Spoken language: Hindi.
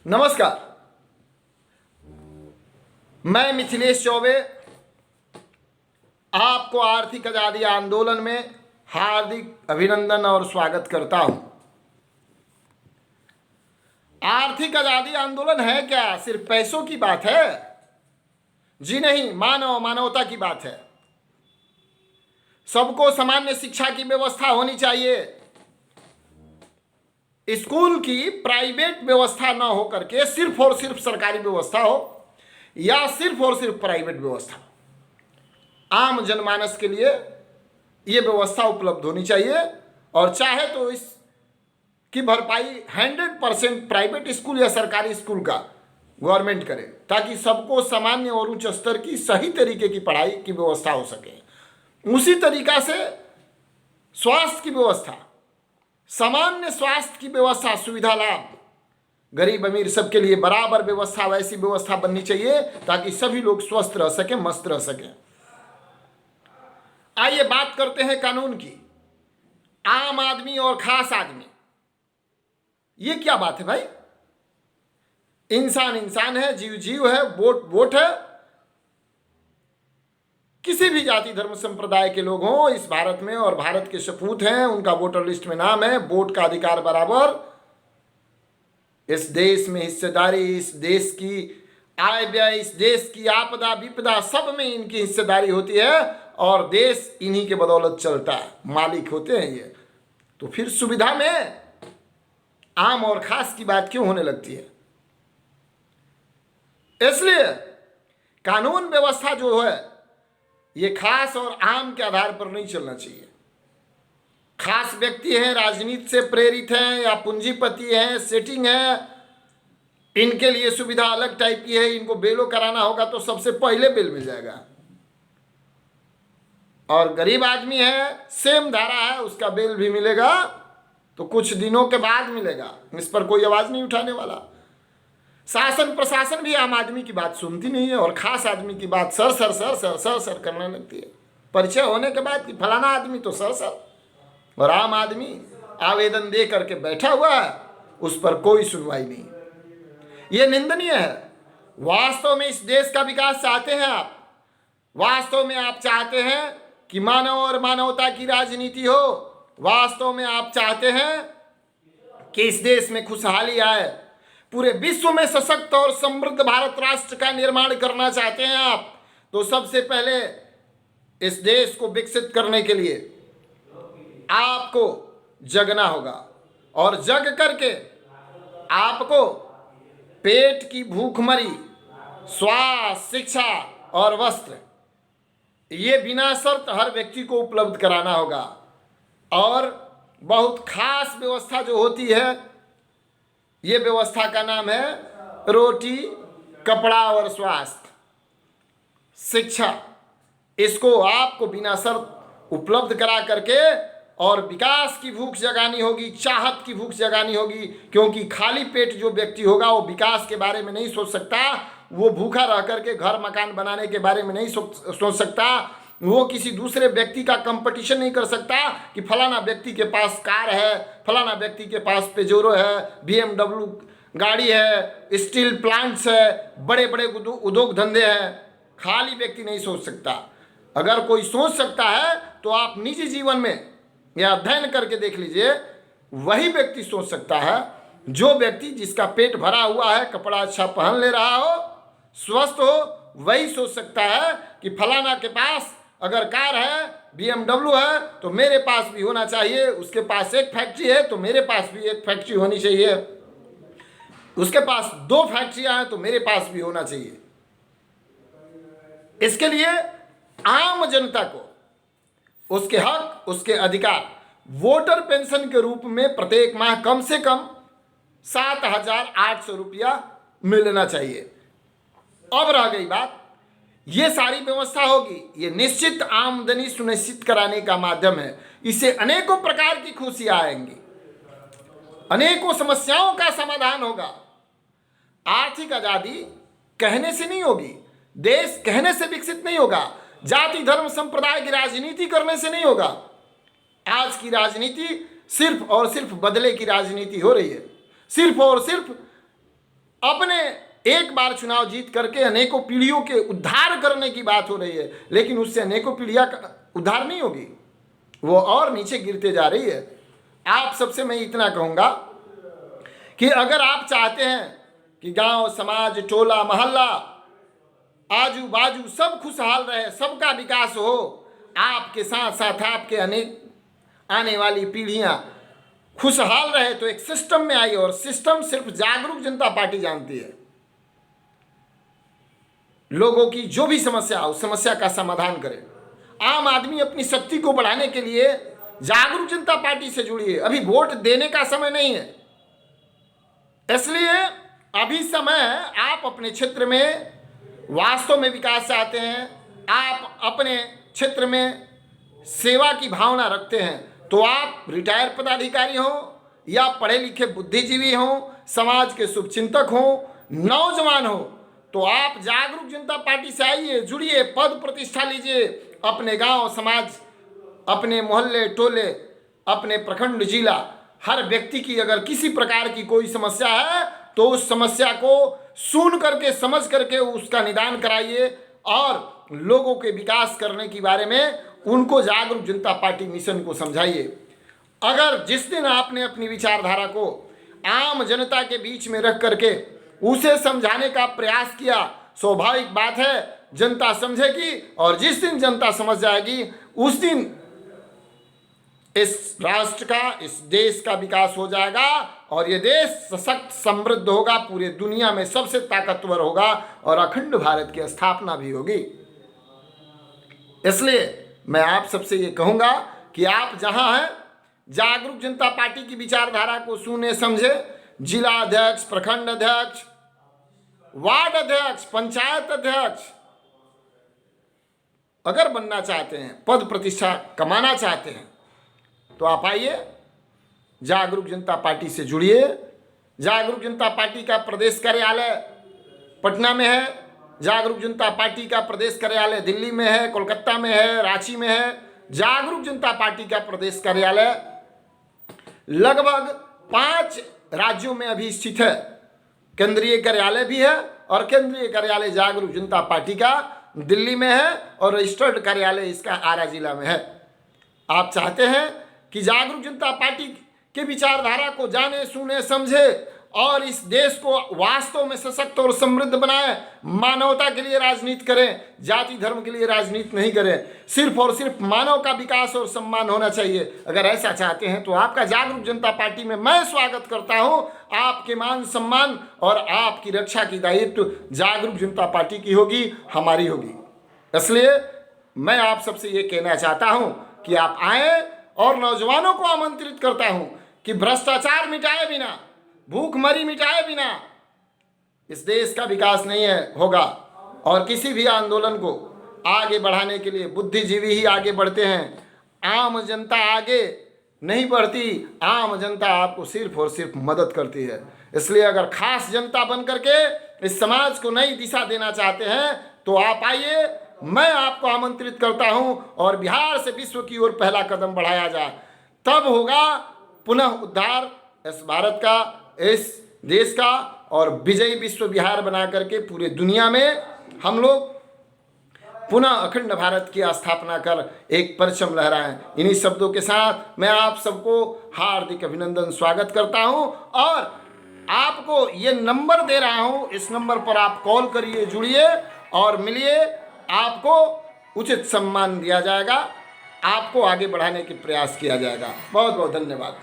नमस्कार, मैं मिथिलेश चौबे आपको आर्थिक आज़ादी आंदोलन में हार्दिक अभिनंदन और स्वागत करता हूं। आर्थिक आज़ादी आंदोलन है क्या? सिर्फ पैसों की बात है? जी नहीं, मानवता की बात है। सबको सामान्य शिक्षा की व्यवस्था होनी चाहिए। स्कूल की प्राइवेट व्यवस्था न हो करके सिर्फ और सिर्फ सरकारी व्यवस्था हो या सिर्फ और सिर्फ प्राइवेट व्यवस्था, आम जनमानस के लिए ये व्यवस्था उपलब्ध होनी चाहिए। और चाहे तो इसकी भरपाई 100% प्राइवेट स्कूल या सरकारी स्कूल का गवर्नमेंट करे, ताकि सबको सामान्य और उच्च स्तर की सही तरीके की पढ़ाई की व्यवस्था हो सके। उसी तरीका से स्वास्थ्य की व्यवस्था, सामान्य स्वास्थ्य की व्यवस्था, सुविधा लाभ, गरीब अमीर सबके लिए बराबर व्यवस्था, वैसी व्यवस्था बननी चाहिए ताकि सभी लोग स्वस्थ रह सकें, मस्त रह सकें। आइए बात करते हैं कानून की। आम आदमी और खास आदमी, ये क्या बात है भाई? इंसान इंसान है, जीव जीव है, वोट वोट है। किसी भी जाति धर्म संप्रदाय के लोग हों इस भारत में और भारत के सपूत हैं, उनका वोटर लिस्ट में नाम है, वोट का अधिकार बराबर। इस देश में हिस्सेदारी, इस देश की आय व्यय, इस देश की आपदा विपदा, सब में इनकी हिस्सेदारी होती है और देश इन्हीं के बदौलत चलता है, मालिक होते हैं ये। तो फिर सुविधा में आम और खास की बात क्यों होने लगती है? इसलिए कानून व्यवस्था जो है ये खास और आम के आधार पर नहीं चलना चाहिए। खास व्यक्ति हैं, राजनीति से प्रेरित हैं या पूंजीपति हैं, सेटिंग है, इनके लिए सुविधा अलग टाइप की है। इनको बेलो कराना होगा तो सबसे पहले बेल मिल जाएगा। और गरीब आदमी है, सेम धारा है, उसका बेल भी मिलेगा तो कुछ दिनों के बाद मिलेगा। इस पर कोई आवाज नहीं उठाने वाला। शासन प्रशासन भी आम आदमी की बात सुनती नहीं है और खास आदमी की बात sir sir sir sir sir sir करने लगती है। परिचय होने के बाद कि फलाना आदमी तो सर सर, और आम आदमी आवेदन दे करके बैठा हुआ है, उस पर कोई सुनवाई नहीं। ये निंदनीय है। वास्तव में इस देश का विकास चाहते हैं आप? वास्तव में आप चाहते हैं कि मानव और मानवता की राजनीति हो? वास्तव में आप चाहते हैं कि इस देश में खुशहाली आए, पूरे विश्व में सशक्त और समृद्ध भारत राष्ट्र का निर्माण करना चाहते हैं आप? तो सबसे पहले इस देश को विकसित करने के लिए आपको जगना होगा, और जग करके आपको पेट की भूखमरी, स्वास्थ्य, शिक्षा और वस्त्र, ये बिना शर्त हर व्यक्ति को उपलब्ध कराना होगा। और बहुत खास व्यवस्था जो होती है, ये व्यवस्था का नाम है रोटी, कपड़ा और स्वास्थ्य, शिक्षा। इसको आपको बिना शर्त उपलब्ध करा करके और विकास की भूख जगानी होगी, चाहत की भूख जगानी होगी। क्योंकि खाली पेट जो व्यक्ति होगा वो विकास के बारे में नहीं सोच सकता, वो भूखा रह करके घर मकान बनाने के बारे में नहीं सोच सकता, वो किसी दूसरे व्यक्ति का कंपटीशन नहीं कर सकता कि फलाना व्यक्ति के पास कार है, फलाना व्यक्ति के पास पेजोरो है, BMW गाड़ी है, स्टील प्लांट्स है, बड़े बड़े उद्योग धंधे हैं। खाली व्यक्ति नहीं सोच सकता। अगर कोई सोच सकता है तो आप निजी जीवन में या अध्ययन करके देख लीजिए, वही व्यक्ति सोच सकता है जो व्यक्ति जिसका पेट भरा हुआ है, कपड़ा अच्छा पहन ले रहा हो, स्वस्थ हो, वही सोच सकता है कि फलाना के पास अगर कार है, BMW है, तो मेरे पास भी होना चाहिए। उसके पास एक फैक्ट्री है तो मेरे पास भी एक फैक्ट्री होनी चाहिए। उसके पास 2 फैक्ट्रियां हैं तो मेरे पास भी होना चाहिए। इसके लिए आम जनता को उसके हक, उसके अधिकार, वोटर पेंशन के रूप में प्रत्येक माह कम से कम 7,800 रुपया मिलना चाहिए। अब रह गई बात, ये सारी व्यवस्था होगी, ये निश्चित आमदनी सुनिश्चित कराने का माध्यम है। इससे अनेकों प्रकार की खुशियां आएंगी, अनेकों समस्याओं का समाधान होगा। आर्थिक आजादी कहने से नहीं होगी, देश कहने से विकसित नहीं होगा, जाति धर्म संप्रदाय की राजनीति करने से नहीं होगा। आज की राजनीति सिर्फ और सिर्फ बदले की राजनीति हो रही है। सिर्फ और सिर्फ अपने एक बार चुनाव जीत करके अनेकों पीढ़ियों के उद्धार करने की बात हो रही है, लेकिन उससे अनेकों पीढ़ियां का उद्धार नहीं होगी, वो और नीचे गिरते जा रही है। आप सबसे मैं इतना कहूंगा कि अगर आप चाहते हैं कि गांव, समाज, टोला, मोहल्ला, आजू बाजू सब खुशहाल रहे, सबका विकास हो, आपके साथ साथ आपके अनेक आने वाली पीढ़ियां खुशहाल रहे, तो एक सिस्टम में आई, और सिस्टम सिर्फ जागरूक जनता पार्टी जानती है। लोगों की जो भी समस्या हो, उस समस्या का समाधान करे। आम आदमी अपनी शक्ति को बढ़ाने के लिए जागरूक जनता पार्टी से जुड़िए। अभी वोट देने का समय नहीं है, इसलिए अभी समय है। आप अपने क्षेत्र में वास्तव में विकास चाहते हैं, आप अपने क्षेत्र में सेवा की भावना रखते हैं, तो आप रिटायर पदाधिकारी हो या पढ़े लिखे बुद्धिजीवी हो, समाज के शुभचिंतक हो, नौजवान हो, तो आप जागरूक जनता पार्टी से आइए, जुड़िए, पद प्रतिष्ठा लीजिए। अपने गांव, समाज, अपने मोहल्ले, टोले, अपने प्रखंड, जिला, हर व्यक्ति की अगर किसी प्रकार की कोई समस्या है तो उस समस्या को सुन करके, समझ करके उसका निदान कराइए, और लोगों के विकास करने के बारे में उनको जागरूक जनता पार्टी मिशन को समझाइए। अगर जिस दिन आपने अपनी विचारधारा को आम जनता के बीच में रख करके उसे समझाने का प्रयास किया, स्वाभाविक बात है जनता समझेगी, और जिस दिन जनता समझ जाएगी उस दिन इस राष्ट्र का, इस देश का विकास हो जाएगा, और ये देश सशक्त, समृद्ध होगा, पूरे दुनिया में सबसे ताकतवर होगा, और अखंड भारत की स्थापना भी होगी। इसलिए मैं आप सबसे ये कहूंगा कि आप जहां हैं, जागरूक जनता पार्टी की विचारधारा को सुने, समझे। जिला अध्यक्ष, प्रखंड अध्यक्ष, वार्ड अध्यक्ष, पंचायत अध्यक्ष अगर बनना चाहते हैं, पद प्रतिष्ठा कमाना चाहते हैं, तो आप आइए, जागरूक जनता पार्टी से जुड़िए। जागरूक जनता पार्टी का प्रदेश कार्यालय पटना में है, जागरूक जनता पार्टी का प्रदेश कार्यालय दिल्ली में है, कोलकाता में है, रांची में है। जागरूक जनता पार्टी का प्रदेश कार्यालय लगभग 5 राज्यों में अभी स्थित है। केंद्रीय कार्यालय भी है, और केंद्रीय कार्यालय जागरूक जनता पार्टी का दिल्ली में है, और रजिस्टर्ड कार्यालय इसका आरा जिला में है। आप चाहते हैं कि जागरूक जनता पार्टी के विचारधारा को जाने, सुने, समझे, और इस देश को वास्तव में सशक्त और समृद्ध बनाए, मानवता के लिए राजनीति करें, जाति धर्म के लिए राजनीति नहीं करें, सिर्फ और सिर्फ मानव का विकास और सम्मान होना चाहिए। अगर ऐसा चाहते हैं तो आपका जागरूक जनता पार्टी में मैं स्वागत करता हूं। आपके मान सम्मान और आपकी रक्षा की दायित्व जागरूक जनता पार्टी की होगी, हमारी होगी। इसलिए मैं आप सबसे ये कहना चाहता हूं कि आप आए, और नौजवानों को आमंत्रित करता हूं कि भ्रष्टाचार मिटाए बिना, भूखमरी मिटाए बिना इस देश का विकास नहीं होगा। और किसी भी आंदोलन को आगे बढ़ाने के लिए बुद्धिजीवी ही आगे बढ़ते हैं, आम जनता आगे नहीं बढ़ती। आम जनता आपको सिर्फ और सिर्फ मदद करती है। इसलिए अगर खास जनता बन करके इस समाज को नई दिशा देना चाहते हैं तो आप आइए, मैं आपको आमंत्रित करता हूं, और बिहार से विश्व की ओर पहला कदम बढ़ाया जाए। तब होगा पुनः उद्धार इस भारत का, इस देश का, और विजयी विश्व बिहार बना करके पूरे दुनिया में हम लोग पुनः अखंड भारत की स्थापना कर एक परचम लहराएं। इन्हीं शब्दों के साथ मैं आप सबको हार्दिक अभिनंदन, स्वागत करता हूं, और आपको ये नंबर दे रहा हूं। इस नंबर पर आप कॉल करिए, जुड़िए और मिलिए। आपको उचित सम्मान दिया जाएगा, आपको आगे बढ़ाने के प्रयास किया जाएगा। बहुत बहुत धन्यवाद।